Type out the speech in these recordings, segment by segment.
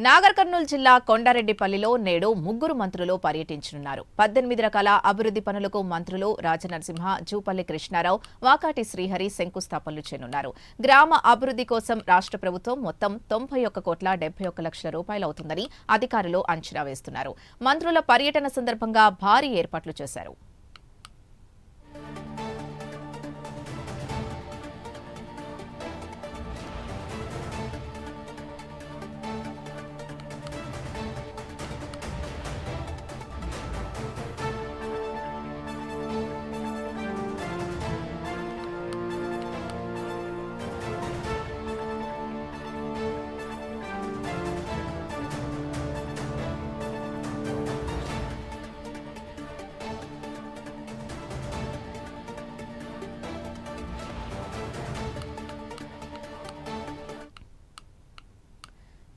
నాగర్ కర్నూలు జిల్లా కొండారెడ్డిపల్లిలో నేడు ముగ్గురు మంత్రులు పర్యటించనున్నారు. 18 రకాల అభివృద్ధి పనులకు మంత్రులు రాజనరసింహ, జూపల్లి కృష్ణారావు, వాకాటి శ్రీహరి శంకుస్థాపనలు చేయనున్నారు. గ్రామ అభివృద్ధి కోసం రాష్ట్ర ప్రభుత్వం మొత్తం 91,71,00,000 రూపాయలవుతుందని అధికారులు అంచనా వేస్తున్నారు. మంత్రుల పర్యటన సందర్భంగా భారీ ఏర్పాట్లు చేశారు.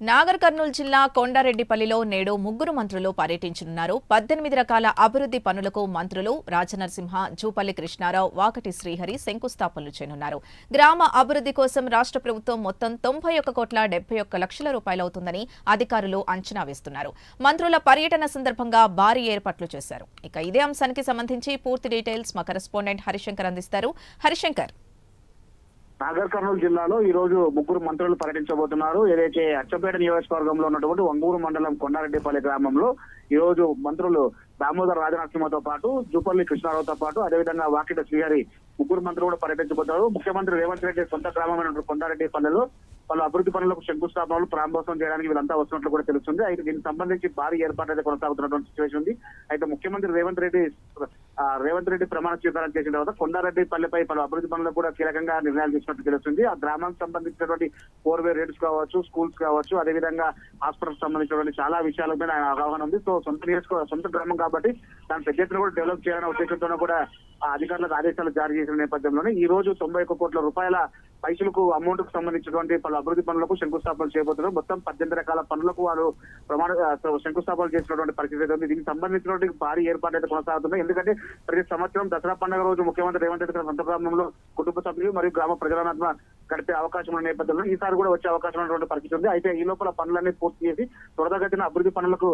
నాగర్ కర్నూలు జిల్లా కొండారెడ్డిపల్లిలో నేడు ముగ్గురు మంత్రులు పర్యటించనున్నారు. 18 రకాల అభివృద్ధి పనులకు మంత్రులు రాజనరసింహ, జూపల్లి కృష్ణారావు, వాకటి శ్రీహరి శంకుస్థాపనలు చేయనున్నారు. గ్రామ అభివృద్ధి కోసం రాష్ట్ర ప్రభుత్వం మొత్తం 91,71,00,000 రూపాయలవుతుందని అధికారులు అంచనా వేస్తున్నారు. మంత్రుల పర్యటన సందర్భంగా భారీ ఏర్పాట్లు చేశారు. ఇక ఇదే అంశానికి సంబంధించి పూర్తి డీటెయిల్స్ మా కరెస్పాండెంట్ హరిశంకర్ అందిస్తారు. హరిశంకర్, నాగర్ కర్నూలు జిల్లాలో ఈ రోజు ముగ్గురు మంత్రులు పర్యటించబోతున్నారు. ఏదైతే అచ్చంపేట నియోజకవర్గంలో ఉన్నటువంటి వంగూరు మండలం కొండారెడ్డిపల్లి గ్రామంలో ఈ రోజు మంత్రులు దామోదర్ రాజనరసింహతో పాటు జూపల్లి కృష్ణారావుతో పాటు అదేవిధంగా వాకిట శ్రీహరి ముగ్గురు మంత్రులు కూడా పర్యటించబోతున్నారు. ముఖ్యమంత్రి రేవంత్ రెడ్డి సొంత గ్రామమైన కొండారెడ్డిపల్లిలో పలు అభివృద్ధి పనులకు శంకుస్థాపనలు ప్రారంభోత్సవం చేయడానికి వీళ్ళంతా వస్తున్నట్లు కూడా తెలుస్తుంది. అయితే దీనికి సంబంధించి భారీ ఏర్పాటు అయితే కొనసాగుతున్నటువంటి సిచ్యువేషన్ ఉంది. అయితే ముఖ్యమంత్రి రేవంత్ రెడ్డి ప్రమాణ స్వీకారం చేసిన తర్వాత కొండారెడ్డిపల్లిపై పలు అభివృద్ధి పనులకు కూడా కీలకంగా నిర్ణయాలు తీసుకున్నట్టు తెలుస్తుంది. ఆ గ్రామానికి సంబంధించినటువంటి 4-వే రోడ్స్ కావచ్చు, స్కూల్స్ కావచ్చు, అదేవిధంగా హాస్పిటల్స్ సంబంధించినటువంటి చాలా విషయాల మీద ఆయన అవగాహన ఉంది. సో సొంత గ్రామం కాబట్టి దాని పెద్ద ఎత్తున కూడా డెవలప్ చేయాలనే ఉద్దేశంతో కూడా అధికారులకు ఆదేశాలు జారీ చేసిన నేపథ్యంలోనే ఈ రోజు 91 కోట్ల రూపాయల పైసలకు అమౌంట్ కు సంబంధించినటువంటి పలు అభివృద్ధి పనులకు శంకుస్థాపనలు చేయబోతున్నారు. మొత్తం 18 రకాల పనులకు వారు శంకుస్థాపనలు చేసినటువంటి పరిస్థితి ఉంది. దీనికి సంబంధించినటువంటి భారీ ఏర్పాటు అయితే కొనసాగుతున్నాయి. ఎందుకంటే ప్రతి సంవత్సరం దసరా పండుగ రోజు ముఖ్యమంత్రి రేవంత్ రెడ్డి సొంత గ్రామంలో కుటుంబ సభ్యులు మరియు గ్రామ ప్రజల గడిపే అవకాశం ఉన్న నేపథ్యంలో ఈసారి కూడా వచ్చే అవకాశం ఉన్నటువంటి పరిస్థితి ఉంది. అయితే ఈ లోపల పనులన్నీ పూర్తి చేసి త్వరగతిన అభివృద్ధి పనులకు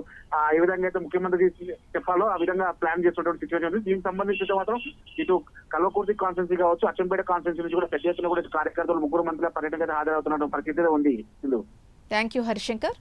ఏ విధంగా అయితే ముఖ్యమంత్రి చెప్పాలో ఆ విధంగా ప్లాన్ చేస్తున్నటువంటి సిచ్యువేషన్ ఉంది. దీనికి సంబంధించి మాత్రం ఇటు కల్వకుర్తి కాన్స్టిట్యున్సీ కావచ్చు, అచ్చంపేట కాన్స్టిట్యున్సీ నుంచి కూడా పెద్ద ఎత్తున కూడా కార్యకర్తలు ముగ్గురు మంత్రుల పర్యటన హాజరవుతున్న పరిస్థితి ఉంది. Thank you Harishankar.